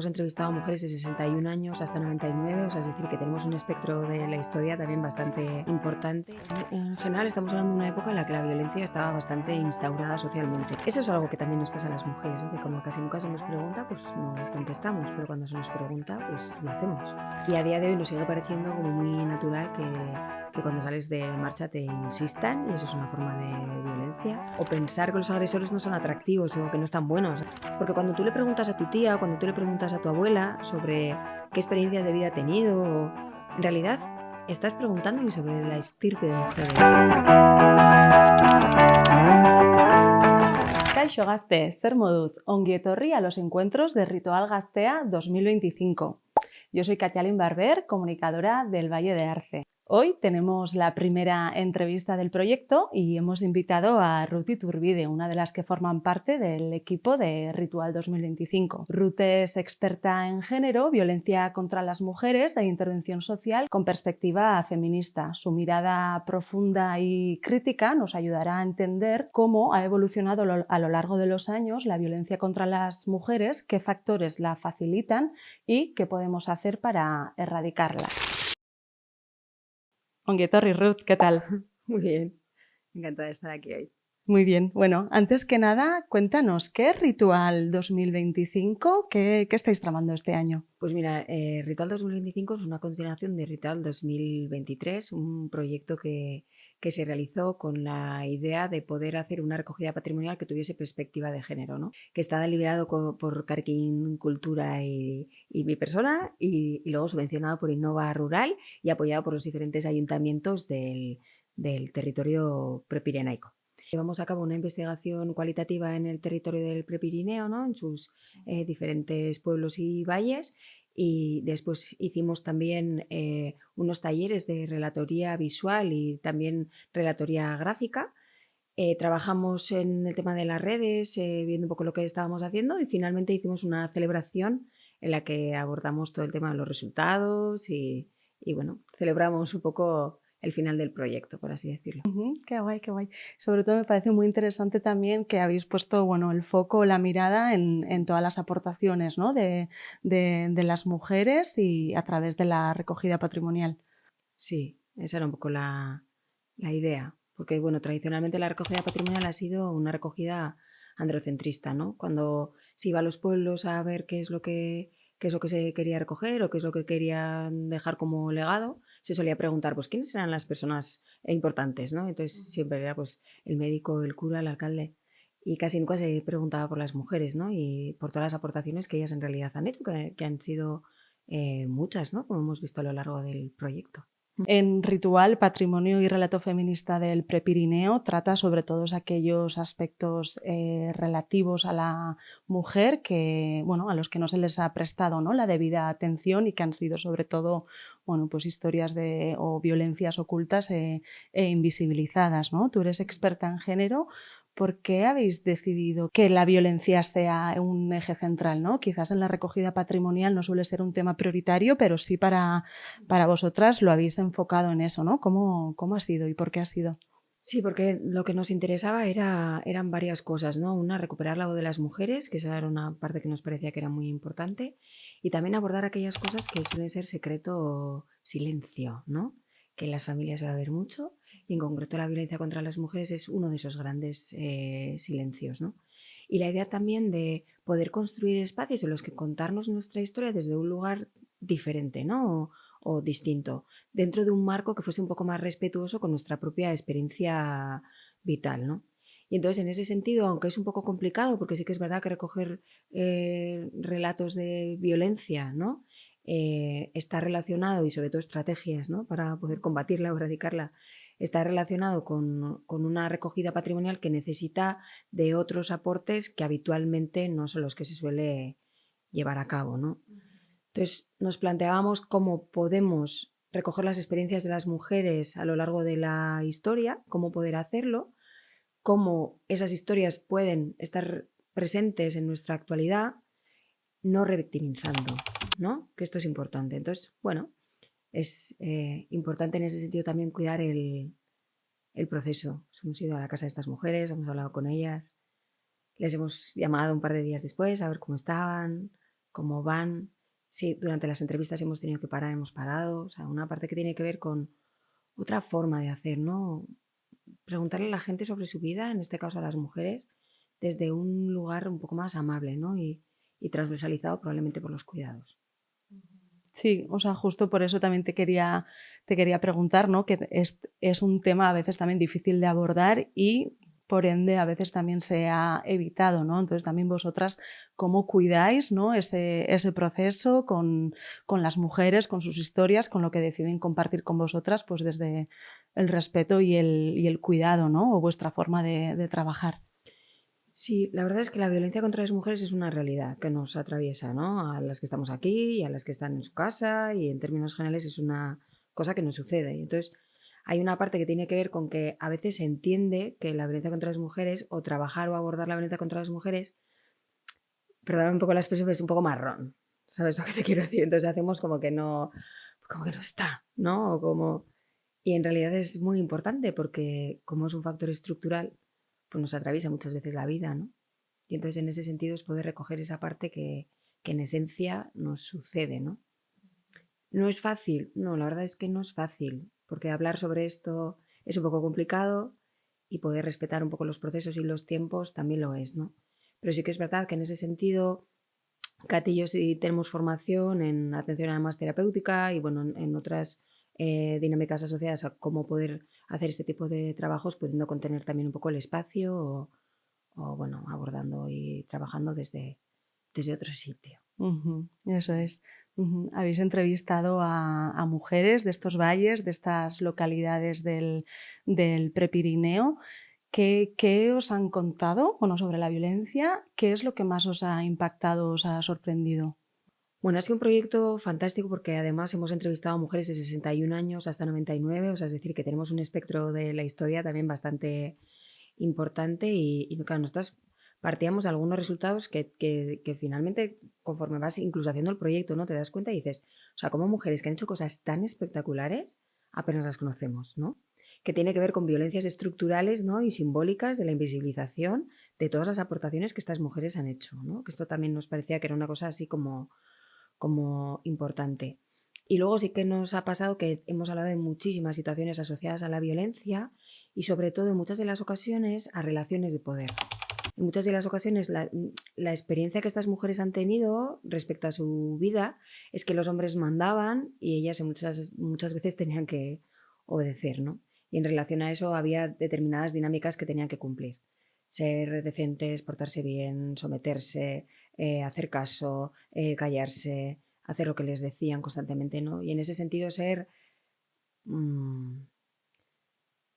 Hemos entrevistado a mujeres de 61 años hasta 99, o sea, es decir, que tenemos un espectro de la historia también bastante importante. En general estamos hablando de una época en la que la violencia estaba bastante instaurada socialmente. Eso es algo que también nos pasa a las mujeres, ¿no? Que como casi nunca se nos pregunta, pues no contestamos, pero cuando se nos pregunta, pues lo hacemos. Y a día de hoy nos sigue pareciendo como muy natural que cuando sales de marcha te insistan, y eso es una forma de violencia. O pensar que los agresores no son atractivos o que no están buenos. Porque cuando tú le preguntas a tu tía, cuando tú le preguntas a tu abuela sobre qué experiencia de vida ha tenido, en realidad estás preguntándole sobre la estirpe de mujeres. Kaixo Gazte, zer moduz, ongi etorri a los encuentros de Ritual Gaztea 2025. Yo soy Katalin Barber, comunicadora del Valle de Arce. Hoy tenemos la primera entrevista del proyecto y hemos invitado a Ruth Iturbide, una de las que forman parte del equipo de Ritual 2025. Ruth es experta en género, violencia contra las mujeres e intervención social con perspectiva feminista. Su mirada profunda y crítica nos ayudará a entender cómo ha evolucionado a lo largo de los años la violencia contra las mujeres, qué factores la facilitan y qué podemos hacer para erradicarla. Ongi etorri, Ruth, ¿qué tal? Muy bien, encantada de estar aquí hoy. Muy bien. Bueno, antes que nada, cuéntanos, ¿qué es Ritual 2025? ¿Qué estáis tramando este año? Pues mira, Ritual 2025 es una continuación de Ritual 2023, un proyecto que se realizó con la idea de poder hacer una recogida patrimonial que tuviese perspectiva de género, ¿no? Que está liderado por Carquín Cultura y mi persona, y luego subvencionado por Innova Rural y apoyado por los diferentes ayuntamientos del territorio prepirenaico. Llevamos a cabo una investigación cualitativa en el territorio del Prepirineo, ¿no? En sus diferentes pueblos y valles, y después hicimos también unos talleres de relatoría visual y también relatoría gráfica. Trabajamos en el tema de las redes, viendo un poco lo que estábamos haciendo, y finalmente hicimos una celebración en la que abordamos todo el tema de los resultados y bueno, celebramos un poco el final del proyecto, por así decirlo. Qué guay, qué guay. Sobre todo me parece muy interesante también que habéis puesto, bueno, el foco, la mirada en todas las aportaciones, ¿no? de las mujeres y a través de la recogida patrimonial. Sí, esa era un poco la idea, porque bueno, tradicionalmente la recogida patrimonial ha sido una recogida androcentrista, ¿no? Cuando se iba a los pueblos a ver qué es lo que se quería recoger o qué es lo que querían dejar como legado, se solía preguntar, pues, ¿quiénes eran las personas importantes, ¿no? Entonces siempre era, pues, el médico, el cura, el alcalde. Y casi nunca se preguntaba por las mujeres, ¿no? Y por todas las aportaciones que ellas en realidad han hecho, que han sido muchas, ¿no? Como hemos visto a lo largo del proyecto. En Ritual, Patrimonio y Relato Feminista del Prepirineo trata sobre todos aquellos aspectos relativos a la mujer que, bueno, a los que no se les ha prestado, ¿no?, la debida atención y que han sido sobre todo, bueno, pues historias o violencias ocultas e invisibilizadas, ¿no? Tú eres experta en género. ¿Por qué habéis decidido que la violencia sea un eje central, ¿no? Quizás en la recogida patrimonial no suele ser un tema prioritario, pero sí para vosotras lo habéis enfocado en eso, ¿no? ¿Cómo ha sido y por qué ha sido? Sí, porque lo que nos interesaba eran varias cosas, ¿no? Una, recuperar la voz de las mujeres, que esa era una parte que nos parecía que era muy importante, y también abordar aquellas cosas que suelen ser secreto o silencio, ¿no? Que en las familias va a haber mucho, y en concreto la violencia contra las mujeres es uno de esos grandes silencios, ¿no? Y la idea también de poder construir espacios en los que contarnos nuestra historia desde un lugar diferente, ¿no? O distinto, dentro de un marco que fuese un poco más respetuoso con nuestra propia experiencia vital, ¿no? Y entonces, en ese sentido, aunque es un poco complicado, porque sí que es verdad que recoger relatos de violencia, ¿no? Está relacionado, y sobre todo estrategias, ¿no?, para poder combatirla o erradicarla, está relacionado con una recogida patrimonial que necesita de otros aportes que habitualmente no son los que se suele llevar a cabo, ¿no? Entonces nos planteábamos cómo podemos recoger las experiencias de las mujeres a lo largo de la historia, cómo poder hacerlo, cómo esas historias pueden estar presentes en nuestra actualidad, no revictimizando, ¿no? Que esto es importante. Entonces, bueno, es importante en ese sentido también cuidar el proceso. Hemos ido a la casa de estas mujeres, hemos hablado con ellas, les hemos llamado un par de días después a ver cómo estaban, cómo van. Sí, durante las entrevistas hemos tenido que parar, hemos parado. O sea, una parte que tiene que ver con otra forma de hacer, ¿no? Preguntarle a la gente sobre su vida, en este caso a las mujeres, desde un lugar un poco más amable, ¿no? Y transversalizado probablemente por los cuidados. Sí, o sea, justo por eso también te quería preguntar, ¿no? Que es un tema a veces también difícil de abordar y por ende a veces también se ha evitado, ¿no? Entonces también vosotras, ¿cómo cuidáis, ¿no? ese proceso con las mujeres, con sus historias, con lo que deciden compartir con vosotras, pues desde el respeto y el cuidado, ¿no? O vuestra forma de trabajar. Sí, la verdad es que la violencia contra las mujeres es una realidad que nos atraviesa, ¿no? A las que estamos aquí y a las que están en su casa y en términos generales es una cosa que nos sucede. Y entonces hay una parte que tiene que ver con que a veces se entiende que la violencia contra las mujeres o trabajar o abordar la violencia contra las mujeres, perdón un poco la expresión, es un poco marrón. ¿Sabes lo que te quiero decir? Entonces hacemos como que no está, ¿no? O como... Y en realidad es muy importante porque como es un factor estructural, pues nos atraviesa muchas veces la vida, ¿no? Y entonces en ese sentido es poder recoger esa parte que en esencia nos sucede, ¿no? No es fácil, no, la verdad es que no es fácil, porque hablar sobre esto es un poco complicado y poder respetar un poco los procesos y los tiempos también lo es, ¿no? Pero sí que es verdad que en ese sentido, Katy y yo sí tenemos formación en atención además terapéutica y bueno, en otras dinámicas asociadas a cómo poder hacer este tipo de trabajos, pudiendo contener también un poco el espacio o bueno, abordando y trabajando desde otro sitio. Ujú, eso es. Ujú. Habéis entrevistado a mujeres de estos valles, de estas localidades del Prepirineo. ¿Qué os han contado, bueno, sobre la violencia? ¿Qué es lo que más os ha impactado, os ha sorprendido? Bueno, ha sido un proyecto fantástico porque además hemos entrevistado a mujeres de 61 años hasta 99, o sea, es decir, que tenemos un espectro de la historia también bastante importante y claro, nosotros partíamos de algunos resultados que finalmente, conforme vas incluso haciendo el proyecto, ¿no? Te das cuenta y dices, o sea, como mujeres que han hecho cosas tan espectaculares, apenas las conocemos, ¿no? Que tiene que ver con violencias estructurales, ¿no? Y simbólicas de la invisibilización de todas las aportaciones que estas mujeres han hecho, ¿no? Que esto también nos parecía que era una cosa así como importante. Y luego sí que nos ha pasado que hemos hablado de muchísimas situaciones asociadas a la violencia y sobre todo en muchas de las ocasiones a relaciones de poder. En muchas de las ocasiones la experiencia que estas mujeres han tenido respecto a su vida es que los hombres mandaban y ellas muchas veces tenían que obedecer, ¿no? Y en relación a eso había determinadas dinámicas que tenían que cumplir. Ser decentes, portarse bien, someterse, hacer caso, callarse, hacer lo que les decían constantemente, ¿no? Y en ese sentido ser mmm,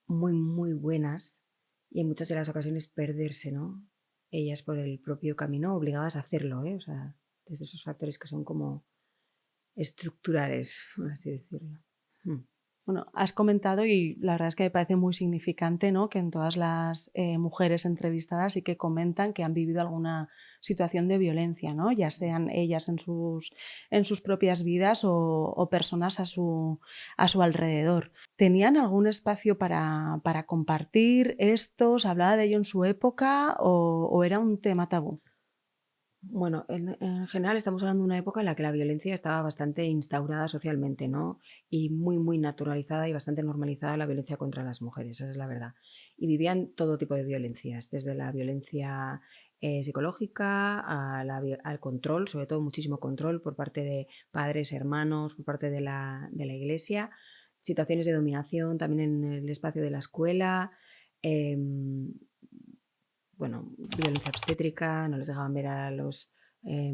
muy, muy buenas y en muchas de las ocasiones perderse, ¿no? Ellas por el propio camino, obligadas a hacerlo, ¿eh? O sea, desde esos factores que son como estructurales, por así decirlo. Hmm. Bueno, has comentado y la verdad es que me parece muy significante, ¿no? Que en todas las mujeres entrevistadas sí que comentan que han vivido alguna situación de violencia, ¿no? Ya sean ellas en sus propias vidas o personas a su alrededor. ¿Tenían algún espacio para compartir esto? ¿Se hablaba de ello en su época o era un tema tabú? Bueno, en general estamos hablando de una época en la que la violencia estaba bastante instaurada socialmente, ¿no? Y muy, muy naturalizada y bastante normalizada la violencia contra las mujeres, esa es la verdad. Y vivían todo tipo de violencias, desde la violencia psicológica al control, sobre todo muchísimo control por parte de padres, hermanos, por parte de la iglesia, situaciones de dominación también en el espacio de la escuela. em, bueno, violencia obstétrica, no les dejaban ver a los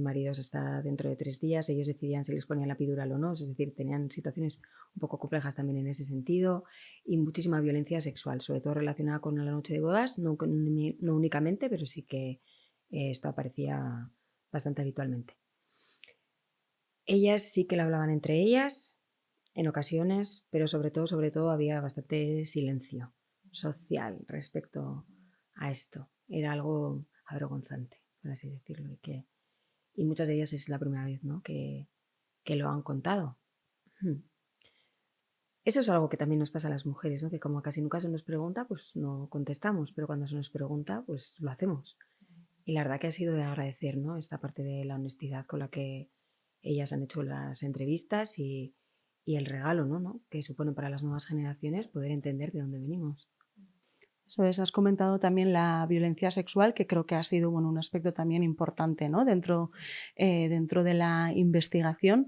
maridos hasta dentro de 3 días, ellos decidían si les ponían la epidural o no, es decir, tenían situaciones un poco complejas también en ese sentido y muchísima violencia sexual, sobre todo relacionada con la noche de bodas, no únicamente, pero sí que esto aparecía bastante habitualmente. Ellas sí que lo hablaban entre ellas en ocasiones, pero sobre todo había bastante silencio social respecto a esto. Era algo avergonzante, por así decirlo, y muchas de ellas es la primera vez, ¿no? que lo han contado. Eso es algo que también nos pasa a las mujeres, ¿no? Que como casi nunca se nos pregunta, pues no contestamos, pero cuando se nos pregunta, pues lo hacemos. Y la verdad que ha sido de agradecer, ¿no? Esta parte de la honestidad con la que ellas han hecho las entrevistas y el regalo, ¿no? Que supone para las nuevas generaciones poder entender de dónde venimos. Eso es, has comentado también la violencia sexual, que creo que ha sido bueno, un aspecto también importante, ¿no? Dentro de la investigación.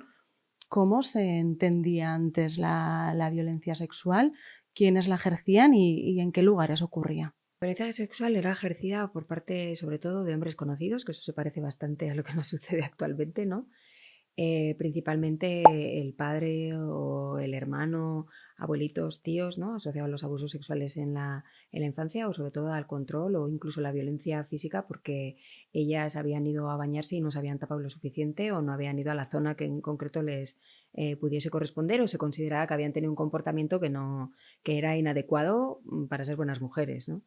¿Cómo se entendía antes la violencia sexual? ¿Quiénes la ejercían y en qué lugares ocurría? La violencia sexual era ejercida por parte, sobre todo, de hombres conocidos, que eso se parece bastante a lo que nos sucede actualmente, ¿no? Principalmente el padre o el hermano, abuelitos, tíos, ¿no? Asociados a los abusos sexuales en la infancia o sobre todo al control o incluso la violencia física porque ellas habían ido a bañarse y no se habían tapado lo suficiente o no habían ido a la zona que en concreto les pudiese corresponder o se consideraba que habían tenido un comportamiento que era inadecuado para ser buenas mujeres, ¿no?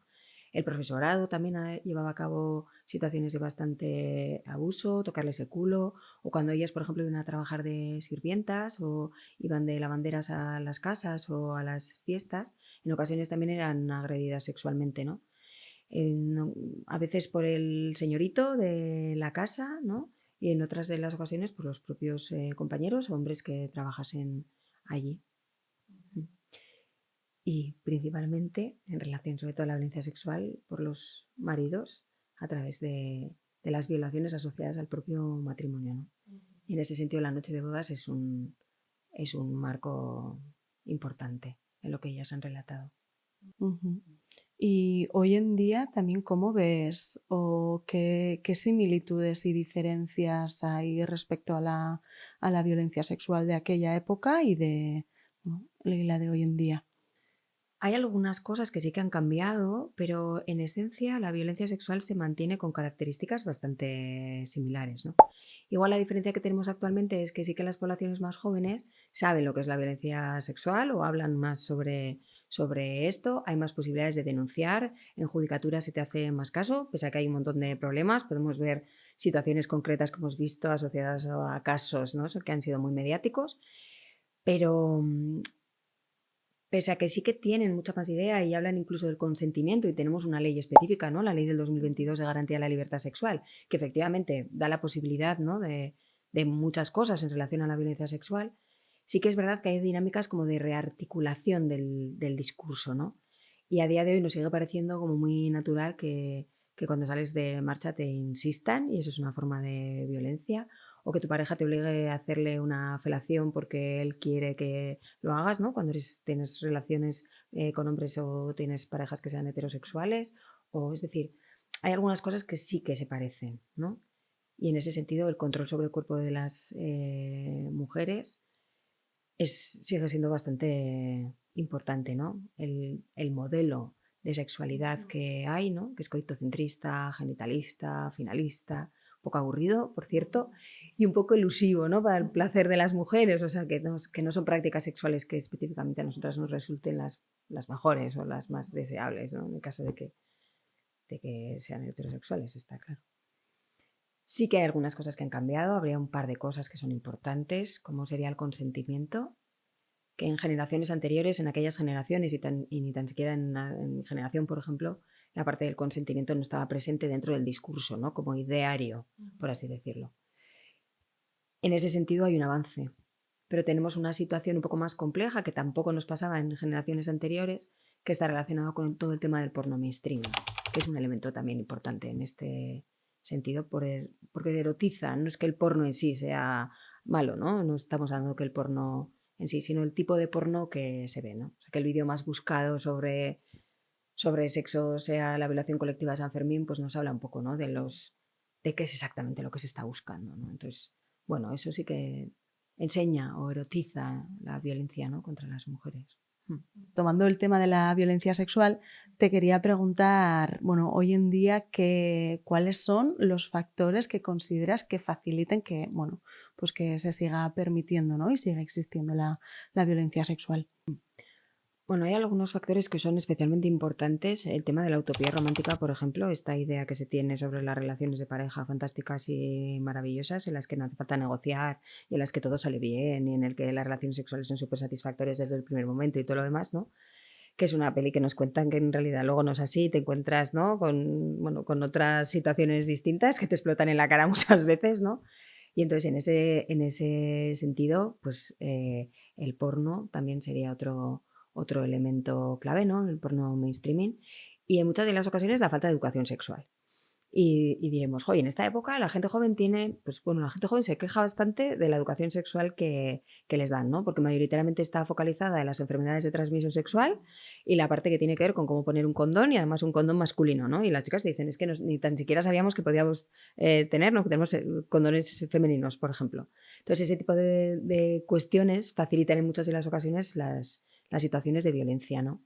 El profesorado también llevaba a cabo situaciones de bastante abuso, tocarles el culo, o cuando ellas, por ejemplo, iban a trabajar de sirvientas o iban de lavanderas a las casas o a las fiestas, en ocasiones también eran agredidas sexualmente, ¿no? A veces por el señorito de la casa, ¿no? Y en otras de las ocasiones por los propios compañeros o hombres que trabajasen allí. Y principalmente en relación sobre todo a la violencia sexual por los maridos a través de las violaciones asociadas al propio matrimonio, ¿no? Y en ese sentido la noche de bodas es un marco importante en lo que ellas han relatado. Ujú. Y hoy en día también, ¿cómo ves o qué similitudes y diferencias hay respecto a la violencia sexual de aquella época ¿no? y la de hoy en día? Hay algunas cosas que sí que han cambiado, pero en esencia la violencia sexual se mantiene con características bastante similares, ¿no? Igual la diferencia que tenemos actualmente es que sí que las poblaciones más jóvenes saben lo que es la violencia sexual o hablan más sobre esto, hay más posibilidades de denunciar, en judicatura se te hace más caso, pese a que hay un montón de problemas, podemos ver situaciones concretas que hemos visto asociadas a casos, ¿no? Que han sido muy mediáticos, pero pese a que sí que tienen mucha más idea y hablan incluso del consentimiento y tenemos una ley específica, ¿no? La ley del 2022 de garantía de la libertad sexual, que efectivamente da la posibilidad, ¿no? de muchas cosas en relación a la violencia sexual, sí que es verdad que hay dinámicas como de rearticulación del discurso, ¿no? Y a día de hoy nos sigue pareciendo como muy natural que cuando sales de marcha te insistan y eso es una forma de violencia o que tu pareja te obligue a hacerle una felación porque él quiere que lo hagas, ¿no? Cuando tienes relaciones con hombres o tienes parejas que sean heterosexuales, o es decir, hay algunas cosas que sí que se parecen, ¿no? Y en ese sentido el control sobre el cuerpo de las mujeres sigue siendo bastante importante, ¿no? El modelo de sexualidad que hay, ¿no? Que es coitocentrista, genitalista, finalista, un poco aburrido, por cierto, y un poco elusivo, ¿no? Para el placer de las mujeres, o sea, que no son prácticas sexuales que específicamente a nosotras nos resulten las mejores o las más deseables, ¿no? En el caso de que sean heterosexuales, está claro. Sí que hay algunas cosas que han cambiado, habría un par de cosas que son importantes, como sería el consentimiento, que en generaciones anteriores, en aquellas generaciones y ni tan siquiera en mi generación, por ejemplo, la parte del consentimiento no estaba presente dentro del discurso, ¿no? Como ideario, por así decirlo. En ese sentido hay un avance, pero tenemos una situación un poco más compleja que tampoco nos pasaba en generaciones anteriores, que está relacionado con todo el tema del porno mainstream, que es un elemento también importante en este sentido porque erotiza, no es que el porno en sí sea malo, ¿no? No estamos hablando que el porno en sí, sino el tipo de porno que se ve, ¿no? O sea, que el vídeo más buscado sobre sexo sea la violación colectiva de San Fermín, pues nos habla un poco, ¿no? De qué es exactamente lo que se está buscando, ¿no? Entonces, bueno, eso sí que enseña o erotiza la violencia, ¿no? Contra las mujeres. Tomando el tema de la violencia sexual, te quería preguntar, bueno, hoy en día, ¿cuáles son los factores que consideras que faciliten que, bueno, pues que se siga permitiendo, ¿no? Y siga existiendo la violencia sexual? Bueno, hay algunos factores que son especialmente importantes. El tema de la utopía romántica, por ejemplo, esta idea que se tiene sobre las relaciones de pareja fantásticas y maravillosas, en las que no hace falta negociar y en las que todo sale bien y en el que las relaciones sexuales son súper satisfactorias desde el primer momento y todo lo demás, ¿no? que es una peli que nos cuentan que en realidad luego no es así, te encuentras, ¿no? Con otras situaciones distintas que te explotan en la cara muchas veces, ¿no? Y entonces en ese sentido, pues el porno también sería otro elemento clave, ¿no? El porno mainstreaming. Y en muchas de las ocasiones la falta de educación sexual. Y diremos, joder, en esta época la gente joven tiene, pues bueno, la gente joven se queja bastante de la educación sexual que les dan, ¿no? Porque mayoritariamente está focalizada en las enfermedades de transmisión sexual y la parte que tiene que ver con cómo poner un condón y además un condón masculino, ¿no? Y las chicas te dicen, es que ni tan siquiera sabíamos que podíamos tener, ¿no? Que tenemos condones femeninos, por ejemplo. Entonces, ese tipo de cuestiones facilitan en muchas de las ocasiones las situaciones de violencia, ¿no?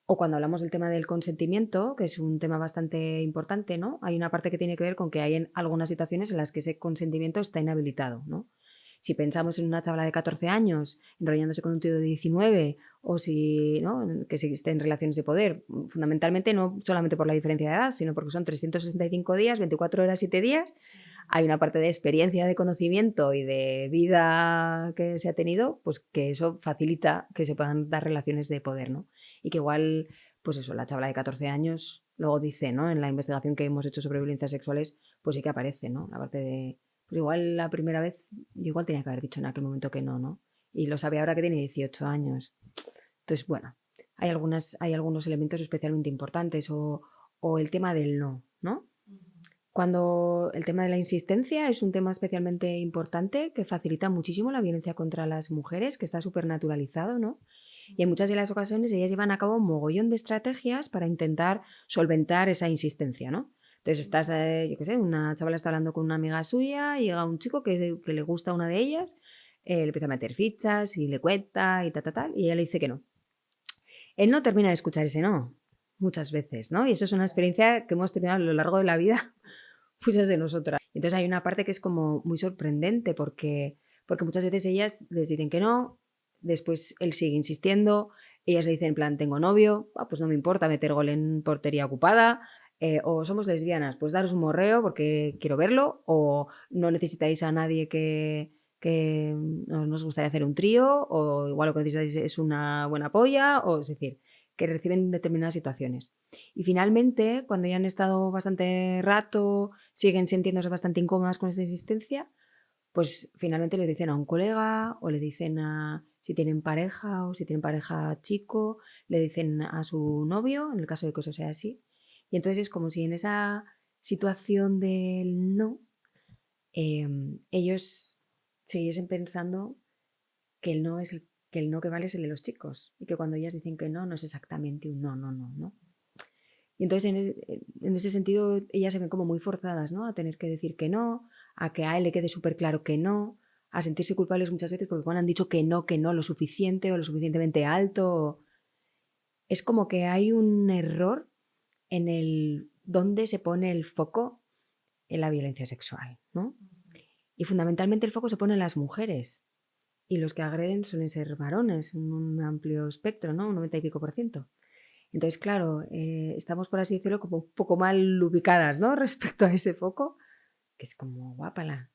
O cuando hablamos del tema del consentimiento, que es un tema bastante importante, ¿no? Hay una parte que tiene que ver con que hay en algunas situaciones en las que ese consentimiento está inhabilitado, ¿no? Si pensamos en una chavala de 14 años enrollándose con un tío de 19 o si, ¿no? Que existen relaciones de poder, fundamentalmente no solamente por la diferencia de edad, sino porque son 365 días, 24 horas, 7 días, hay una parte de experiencia, de conocimiento y de vida que se ha tenido, pues que eso facilita que se puedan dar relaciones de poder, ¿no? Y que igual, pues eso, la chavala de 14 años luego dice, ¿no? En la investigación que hemos hecho sobre violencias sexuales, pues sí que aparece, ¿no? La parte de, pues igual la primera vez, yo igual tenía que haber dicho en aquel momento que no, ¿no? Y lo sabe ahora que tiene 18 años. Entonces, bueno, hay algunos elementos especialmente importantes o el tema del no, ¿no? Cuando el tema de la insistencia es un tema especialmente importante que facilita muchísimo la violencia contra las mujeres, que está súper naturalizado, ¿no? Y en muchas de las ocasiones ellas llevan a cabo un mogollón de estrategias para intentar solventar esa insistencia, ¿no? Entonces estás, yo qué sé, una chavala está hablando con una amiga suya y llega un chico que le gusta a una de ellas, le empieza a meter fichas y le cuenta y tal, y ella le dice que no. Él no termina de escuchar ese no, muchas veces, ¿no? Y eso es una experiencia que hemos tenido a lo largo de la vida muchas de nosotras. Entonces hay una parte que es como muy sorprendente porque muchas veces ellas les dicen que no, después él sigue insistiendo, ellas le dicen en plan, tengo novio, pues no me importa meter gol en portería ocupada, o somos lesbianas, pues daros un morreo porque quiero verlo, o no necesitáis a nadie que nos gustaría hacer un trío, o igual lo que necesitáis es una buena polla, o es decir, que reciben determinadas situaciones. Y finalmente, cuando ya han estado bastante rato, siguen sintiéndose bastante incómodas con esta existencia, pues finalmente le dicen a un colega o le dicen a si tienen pareja o si tienen pareja chico, le dicen a su novio, en el caso de que eso sea así. Y entonces es como si en esa situación del no, ellos siguiesen pensando que el no es que el no que vale es el de los chicos y que cuando ellas dicen que no, no es exactamente un no, no, no, no. Y entonces en ese sentido ellas se ven como muy forzadas, ¿no? A tener que decir que no, a que a él le quede súper claro que no, a sentirse culpables muchas veces porque cuando han dicho que no lo suficiente o lo suficientemente alto. Es como que hay un error en el dónde se pone el foco en la violencia sexual, ¿no? Y fundamentalmente el foco se pone en las mujeres. Y los que agreden suelen ser varones, en un amplio espectro, ¿no? Un 90 y pico por ciento. Entonces, claro, estamos, por así decirlo, como un poco mal ubicadas, ¿no? Respecto a ese foco, que es como guápala.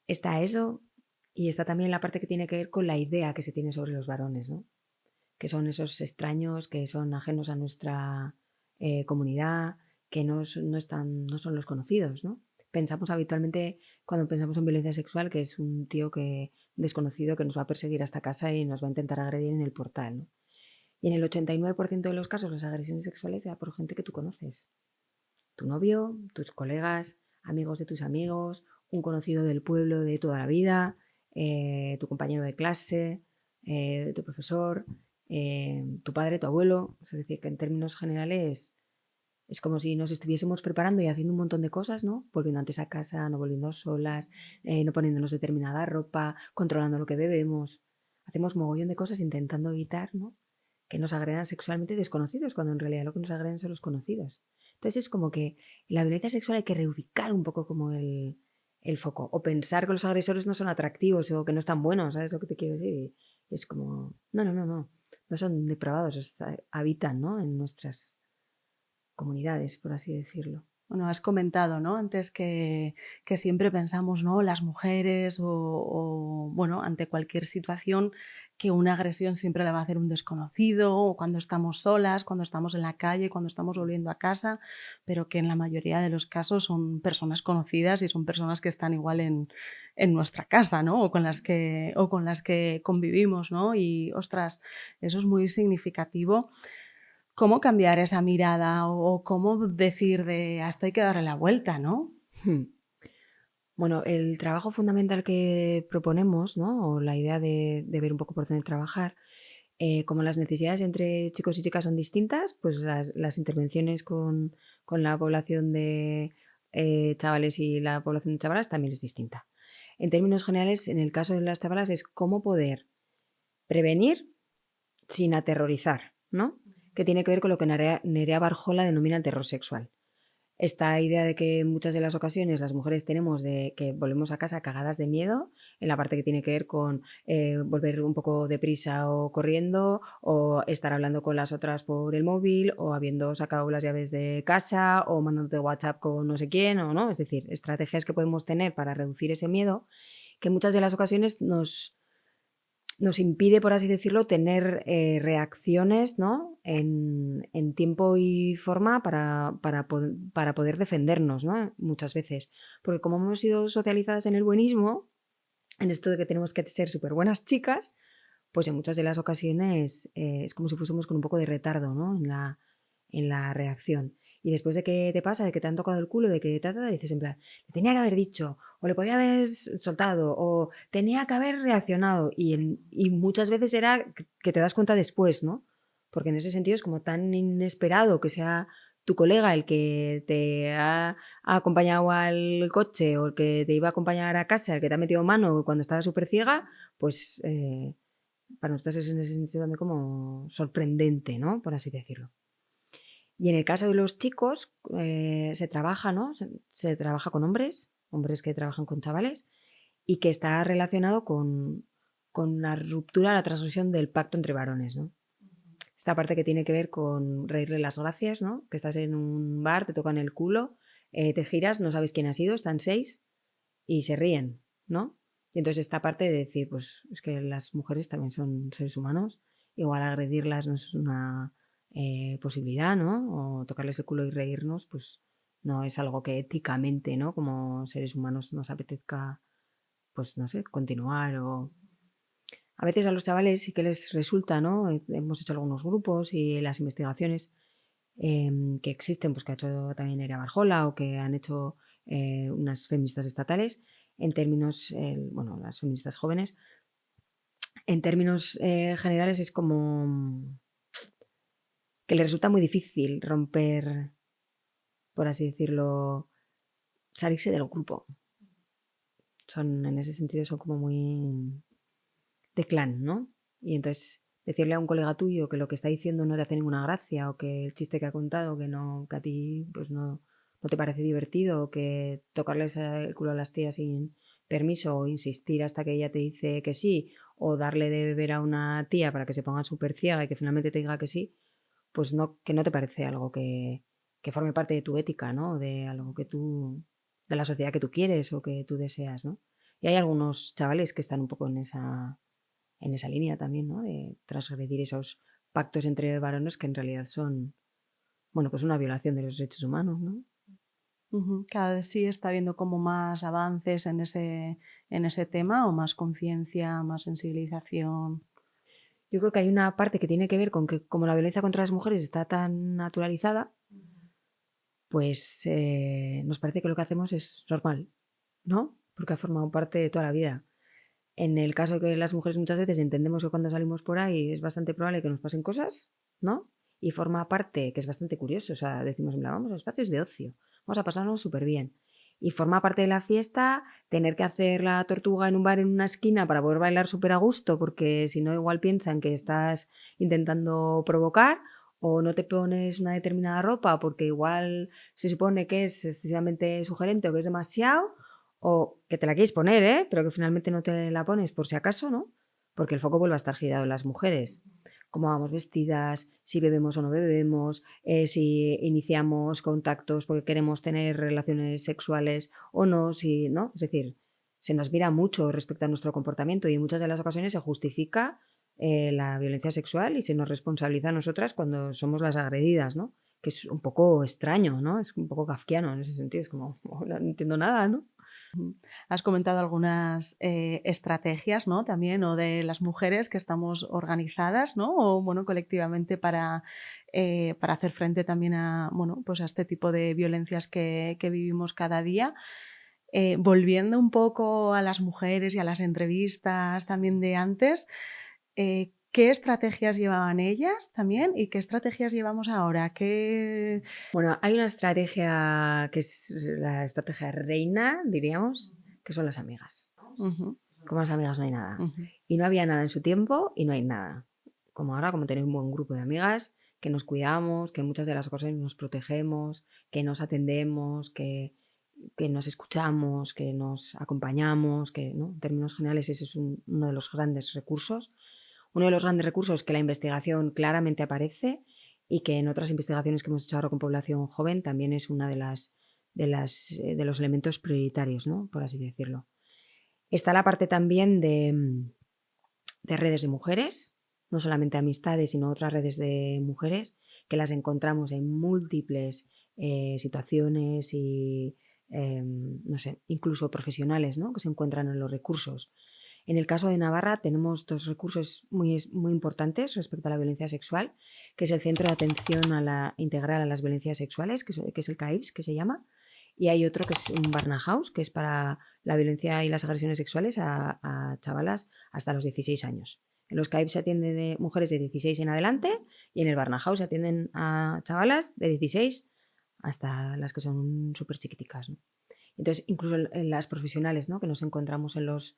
Está eso y está también la parte que tiene que ver con la idea que se tiene sobre los varones, ¿no? Que son esos extraños, que son ajenos a nuestra comunidad, que no son los conocidos, ¿no? Pensamos habitualmente, cuando pensamos en violencia sexual, que es un tío desconocido que nos va a perseguir hasta casa y nos va a intentar agredir en el portal, ¿no? Y en el 89% de los casos las agresiones sexuales se por gente que tú conoces. Tu novio, tus colegas, amigos de tus amigos, un conocido del pueblo de toda la vida, tu compañero de clase, tu profesor, tu padre, tu abuelo. Es decir, que en términos generales es como si nos estuviésemos preparando y haciendo un montón de cosas, ¿no? Volviendo antes a casa, no volviendo solas, no poniéndonos determinada ropa, controlando lo que bebemos. Hacemos mogollón de cosas intentando evitar, ¿no? Que nos agredan sexualmente desconocidos, cuando en realidad lo que nos agreden son los conocidos. Entonces es como que en la violencia sexual hay que reubicar un poco como el foco, o pensar que los agresores no son atractivos o que no están buenos, ¿sabes lo que te quiero decir? Y es como, no son depravados, habitan, ¿no? En nuestras comunidades, por así decirlo. Bueno, has comentado, ¿no? Antes que siempre pensamos, ¿no? Las mujeres bueno, ante cualquier situación, que una agresión siempre la va a hacer un desconocido, o cuando estamos solas, cuando estamos en la calle, cuando estamos volviendo a casa, pero que en la mayoría de los casos son personas conocidas y son personas que están igual en nuestra casa, ¿no? O con las que convivimos, ¿no? Y, ostras, eso es muy significativo. ¿Cómo cambiar esa mirada o cómo decir de a esto hay que darle la vuelta, no? Hmm. Bueno, el trabajo fundamental que proponemos, ¿no? O la idea de ver un poco por dónde trabajar, como las necesidades entre chicos y chicas son distintas, pues las intervenciones con la población de chavales y la población de chavalas también es distinta. En términos generales, en el caso de las chavalas es cómo poder prevenir sin aterrorizar, ¿no? Que tiene que ver con lo que Nerea Barjola denomina el terror sexual. Esta idea de que en muchas de las ocasiones las mujeres tenemos de que volvemos a casa cagadas de miedo, en la parte que tiene que ver con volver un poco deprisa o corriendo, o estar hablando con las otras por el móvil, o habiendo sacado las llaves de casa, o mandándote WhatsApp con no sé quién, o no. Es decir, estrategias que podemos tener para reducir ese miedo, que en muchas de las ocasiones nos impide, por así decirlo, tener reacciones, ¿no? En tiempo y forma para poder defendernos, ¿no? Muchas veces. Porque como hemos sido socializadas en el buenismo, en esto de que tenemos que ser súper buenas chicas, pues en muchas de las ocasiones es como si fuésemos con un poco de retardo, ¿no? En la reacción. Y después de que te pasa, de que te han tocado el culo, de que dices en plan, le tenía que haber dicho, o le podía haber soltado, o tenía que haber reaccionado. Y muchas veces era que te das cuenta después, ¿no? Porque en ese sentido es como tan inesperado que sea tu colega el que te ha acompañado al coche o el que te iba a acompañar a casa, el que te ha metido mano cuando estaba súper ciega, pues para nosotros es en ese sentido también como sorprendente, ¿no? Por así decirlo. Y en el caso de los chicos, se trabaja, ¿no? Se trabaja con hombres que trabajan con chavales, y que está relacionado con la ruptura, la transmisión del pacto entre varones, ¿no? Esta parte que tiene que ver con reírle las gracias, ¿no? Que estás en un bar, te tocan el culo, te giras, no sabes quién ha sido, están seis y se ríen, ¿no? Y entonces esta parte de decir, pues es que las mujeres también son seres humanos, igual agredirlas no es una posibilidad, ¿no? O tocarles el culo y reírnos, pues no es algo que éticamente, ¿no? Como seres humanos nos apetezca, pues no sé, continuar o... A veces a los chavales sí que les resulta, ¿no? Hemos hecho algunos grupos y las investigaciones que existen, pues que ha hecho también Nerea Barjola o que han hecho unas feministas estatales, en términos, bueno, las feministas jóvenes, en términos generales es como que le resulta muy difícil romper, por así decirlo, salirse del grupo. En ese sentido, son como muy de clan, ¿no? Y entonces decirle a un colega tuyo que lo que está diciendo no te hace ninguna gracia, o que el chiste que ha contado que no, que a ti pues no te parece divertido, o que tocarles el culo a las tías sin permiso, o insistir hasta que ella te dice que sí, o darle de beber a una tía para que se ponga súper ciega y que finalmente te diga que sí, pues no, que no te parece algo que forme parte de tu ética, ¿no? De algo que tú, de la sociedad que tú quieres o que tú deseas, ¿no? Y hay algunos chavales que están un poco en esa línea también, ¿no? De transgredir esos pactos entre varones que en realidad son, bueno, pues una violación de los derechos humanos, ¿no? Ujú. Cada vez sí está habiendo como más avances en ese tema o más conciencia, más sensibilización. Yo creo que hay una parte que tiene que ver con que como la violencia contra las mujeres está tan naturalizada, pues nos parece que lo que hacemos es normal, ¿no? Porque ha formado parte de toda la vida. En el caso de que las mujeres muchas veces entendemos que cuando salimos por ahí es bastante probable que nos pasen cosas, ¿no? Y forma parte, que es bastante curioso, o sea, decimos, en plan, vamos a espacios de ocio, vamos a pasarnos súper bien. Y forma parte de la fiesta tener que hacer la tortuga en un bar en una esquina para poder bailar súper a gusto, porque si no igual piensan que estás intentando provocar, o no te pones una determinada ropa porque igual se supone que es excesivamente sugerente o que es demasiado, o que te la quieres poner, ¿eh? Pero que finalmente no te la pones por si acaso, ¿no? Porque el foco vuelve a estar girado en las mujeres. cómo vamos vestidas, si bebemos o no bebemos, si iniciamos contactos porque queremos tener relaciones sexuales o no, si, ¿no? Es decir, se nos mira mucho respecto a nuestro comportamiento y en muchas de las ocasiones se justifica la violencia sexual y se nos responsabiliza a nosotras cuando somos las agredidas, ¿no? Que es un poco extraño, ¿no? Es un poco kafkiano en ese sentido, es como, no entiendo nada, ¿no? Has comentado algunas estrategias, ¿no? También, o de las mujeres que estamos organizadas, ¿no? O bueno, colectivamente para hacer frente también a, bueno, pues a este tipo de violencias que vivimos cada día. Volviendo un poco a las mujeres y a las entrevistas también de antes, ¿qué estrategias llevaban ellas también y qué estrategias llevamos ahora? ¿Qué... Bueno, hay una estrategia que es la estrategia reina, diríamos, que son las amigas. Ujú, Como las amigas no hay nada. ujú, Y no había nada en su tiempo y no hay nada. Como ahora, como tener un buen grupo de amigas, que nos cuidamos, que en muchas de las ocasiones nos protegemos, que nos atendemos, que nos escuchamos, que nos acompañamos, que, ¿no? En términos generales ese es uno de los grandes recursos. Uno de los grandes recursos que la investigación claramente aparece y que en otras investigaciones que hemos hecho ahora con población joven también es una de los elementos prioritarios, ¿no? Por así decirlo. Está la parte también de redes de mujeres, no solamente amistades, sino otras redes de mujeres, que las encontramos en múltiples situaciones y, no sé, incluso profesionales, ¿no? Que se encuentran en los recursos. En el caso de Navarra tenemos dos recursos muy importantes respecto a la violencia sexual, que es el Centro de Atención Integral a las Violencias Sexuales, que es el CAIVS, que se llama, y hay otro que es un Barnahouse, que es para la violencia y las agresiones sexuales a chavalas hasta los 16 años. En los CAIVS se atienden de mujeres de 16 en adelante y en el Barnahouse se atienden a chavalas de 16 hasta las que son súper chiquiticas, ¿no? Entonces, incluso en las profesionales, ¿no? Que nos encontramos en los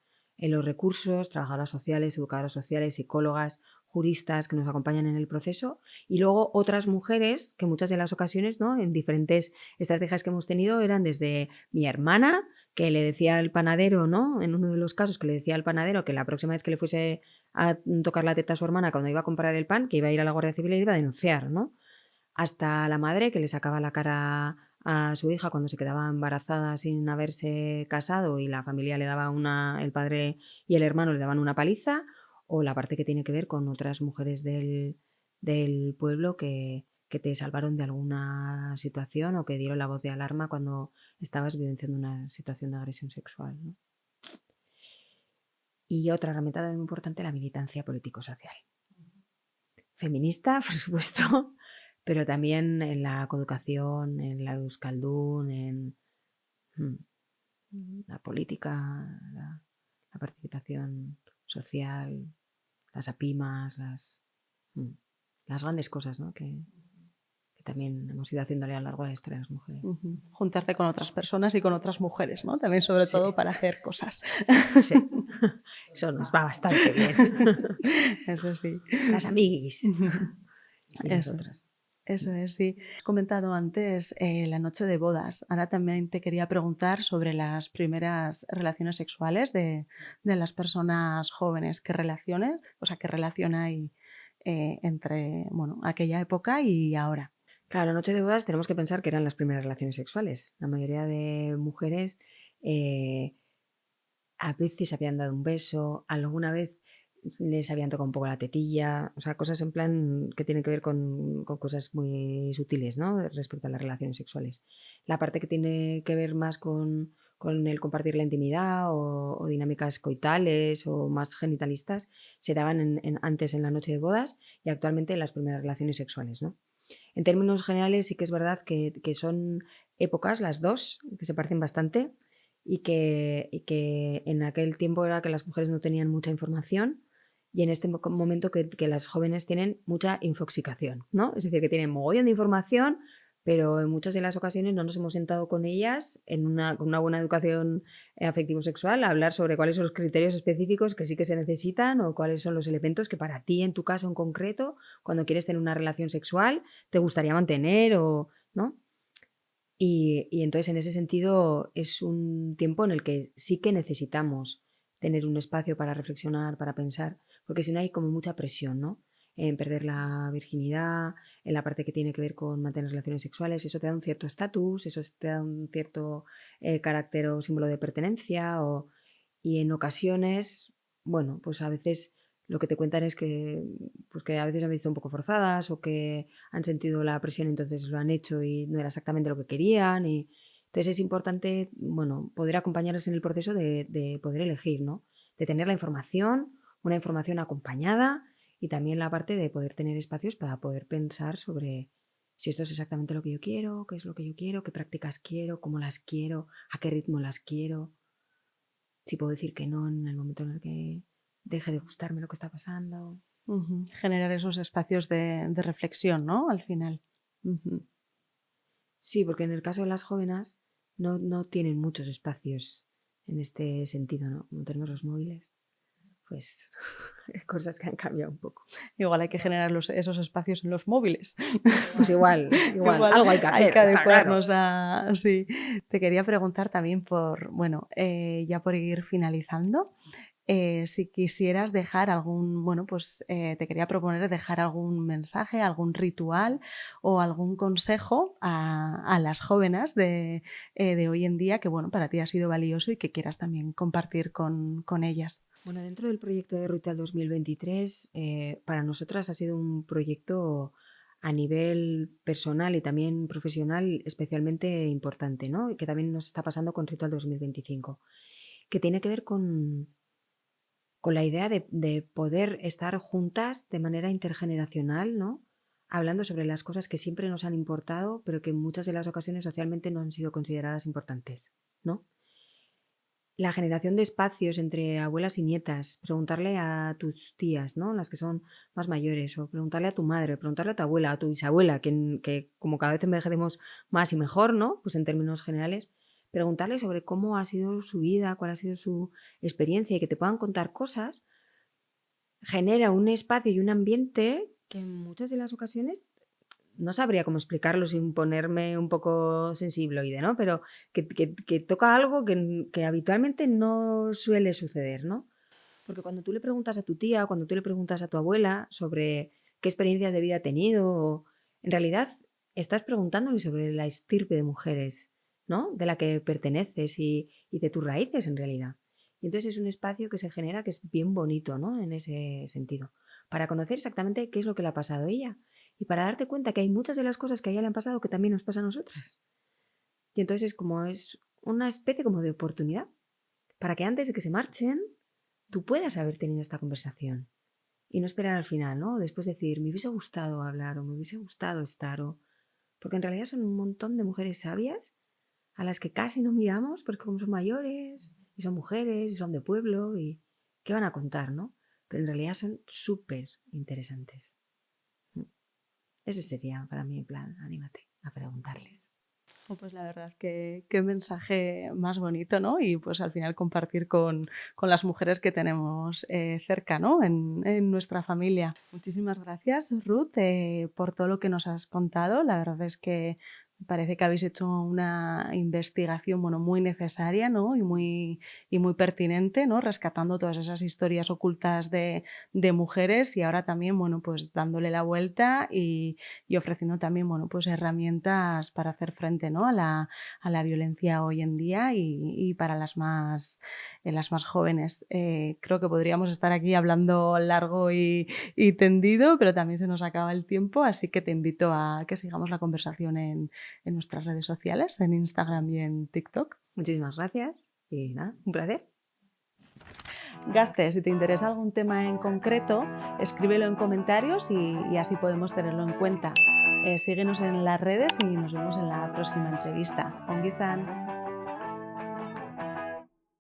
recursos, trabajadoras sociales, educadoras sociales, psicólogas, juristas que nos acompañan en el proceso, y luego otras mujeres que muchas de las ocasiones, ¿no? En diferentes estrategias que hemos tenido eran desde mi hermana, que le decía al panadero, ¿no? En uno de los casos que le decía al panadero que la próxima vez que le fuese a tocar la teta a su hermana cuando iba a comprar el pan, que iba a ir a la Guardia Civil y le iba a denunciar, ¿no? Hasta la madre que le sacaba la cara a su hija cuando se quedaba embarazada sin haberse casado y la familia le daba el padre y el hermano le daban una paliza, o la parte que tiene que ver con otras mujeres del pueblo que te salvaron de alguna situación o que dieron la voz de alarma cuando estabas vivenciando una situación de agresión sexual, ¿no? Y otra herramienta muy importante, la militancia político-social. Feminista, por supuesto, pero también en la coeducación, en la euskaldun, en la política, la participación social, las apimas, las grandes cosas, ¿no? Que también hemos ido haciéndole a lo largo de la historia de las mujeres. ujú. Juntarte con otras personas y con otras mujeres, ¿no? También, sobre Sí, todo, para hacer cosas. sí. Eso nos va bastante bien. Eso sí. Las amiguis y las Eso. otras. Eso es, sí. Has comentado antes la noche de bodas. Ahora también te quería preguntar sobre las primeras relaciones sexuales de las personas jóvenes. ¿Qué relaciones, o sea, qué relación hay entre, bueno, aquella época y ahora? Claro, la noche de bodas tenemos que pensar que eran las primeras relaciones sexuales. La mayoría de mujeres eh, a veces habían dado un beso, alguna vez les habían tocado un poco la tetilla, o sea, cosas en plan que tienen que ver con cosas muy sutiles, ¿no? Respecto a las relaciones sexuales. La parte que tiene que ver más con el compartir la intimidad o dinámicas coitales o más genitalistas se daban antes en la noche de bodas y actualmente en las primeras relaciones sexuales, ¿no? En términos generales sí que es verdad que son épocas, las dos, que se parecen bastante y que en aquel tiempo era que las mujeres no tenían mucha información y en este momento que las jóvenes tienen mucha infoxicación, ¿no? Es decir, que tienen mogollón de información, pero en muchas de las ocasiones no nos hemos sentado con ellas con una buena educación afectivo-sexual a hablar sobre cuáles son los criterios específicos que sí que se necesitan o cuáles son los elementos que para ti, en tu caso en concreto, cuando quieres tener una relación sexual, te gustaría mantener o, ¿no? Y entonces en ese sentido es un tiempo en el que sí que necesitamos tener un espacio para reflexionar, para pensar, porque si no hay como mucha presión, ¿no? en perder la virginidad, en la parte que tiene que ver con mantener relaciones sexuales. Eso te da un cierto estatus, eso te da un cierto carácter o símbolo de pertenencia. Y en ocasiones, bueno, pues a veces lo que te cuentan es que, pues que a veces han visto un poco forzadas o que han sentido la presión, entonces lo han hecho y no era exactamente lo que querían. Y entonces es importante, bueno, poder acompañarles en el proceso de poder elegir, ¿no? De tener la información, una información acompañada y también la parte de poder tener espacios para poder pensar sobre si esto es exactamente lo que yo quiero, qué es lo que yo quiero, qué prácticas quiero, cómo las quiero, a qué ritmo las quiero, si puedo decir que no en el momento en el que deje de gustarme lo que está pasando. Generar esos espacios de reflexión, ¿no? Al final. Sí, porque en el caso de las jóvenes no tienen muchos espacios en este sentido, ¿no? Como tenemos los móviles, pues cosas que han cambiado un poco. Igual hay que generar esos espacios en los móviles. Pues igual, algo hay que hacer. Hay que adecuarnos claro. a... Sí. Te quería preguntar también por, bueno, ya por ir finalizando, si quisieras dejar algún, bueno, pues te quería proponer dejar algún mensaje, algún ritual o algún consejo a las jóvenes de hoy en día que, bueno, para ti ha sido valioso y que quieras también compartir con ellas. Bueno, dentro del proyecto de Ruta 2023, para nosotras ha sido un proyecto a nivel personal y también profesional especialmente importante, ¿no? Y que también nos está pasando con Ritual 2025, que tiene que ver con la idea de poder estar juntas de manera intergeneracional, ¿no? Hablando sobre las cosas que siempre nos han importado, pero que en muchas de las ocasiones socialmente no han sido consideradas importantes, ¿no? La generación de espacios entre abuelas y nietas, preguntarle a tus tías, ¿no? Las que son más mayores, o preguntarle a tu madre, preguntarle a tu abuela, a tu bisabuela, que como cada vez envejecemos más y mejor, ¿no? Pues en términos generales, preguntarle sobre cómo ha sido su vida, cuál ha sido su experiencia y que te puedan contar cosas, genera un espacio y un ambiente que en muchas de las ocasiones no sabría cómo explicarlo sin ponerme un poco sensibloide, ¿no? Pero que toca algo que habitualmente no suele suceder, ¿no? Porque cuando tú le preguntas a tu tía, cuando tú le preguntas a tu abuela sobre qué experiencias de vida ha tenido, en realidad estás preguntándole sobre la estirpe de mujeres, ¿no? De la que perteneces y de tus raíces, en realidad. Y entonces es un espacio que se genera que es bien bonito, ¿no? En ese sentido. Para conocer exactamente qué es lo que le ha pasado a ella y para darte cuenta que hay muchas de las cosas que a ella le han pasado que también nos pasan a nosotras. Y entonces es una especie como de oportunidad para que antes de que se marchen tú puedas haber tenido esta conversación y no esperar al final, ¿no? Después decir, me hubiese gustado hablar o me hubiese gustado estar o... Porque en realidad son un montón de mujeres sabias a las que casi no miramos porque como son mayores y son mujeres y son de pueblo y qué van a contar, ¿no? Pero en realidad son súper interesantes. Ese sería para mí el plan, anímate a preguntarles. Pues la verdad que qué mensaje más bonito, ¿no? Y pues al final compartir con las mujeres que tenemos cerca, ¿no? En nuestra familia. Muchísimas gracias, Ruth, por todo lo que nos has contado. La verdad es que me parece que habéis hecho una investigación, bueno, muy necesaria, ¿no? Y muy pertinente, ¿no? Rescatando todas esas historias ocultas de mujeres y ahora también, bueno, pues dándole la vuelta y ofreciendo también, bueno, pues herramientas para hacer frente, ¿no? a la violencia hoy en día y para las más jóvenes. Creo que podríamos estar aquí hablando largo y tendido, pero también se nos acaba el tiempo, así que te invito a que sigamos la conversación en nuestras redes sociales, en Instagram y en TikTok. Muchísimas gracias y nada, un placer. Gaste, si te interesa algún tema en concreto, escríbelo en comentarios y así podemos tenerlo en cuenta. Síguenos en las redes y nos vemos en la próxima entrevista. Ongi izan.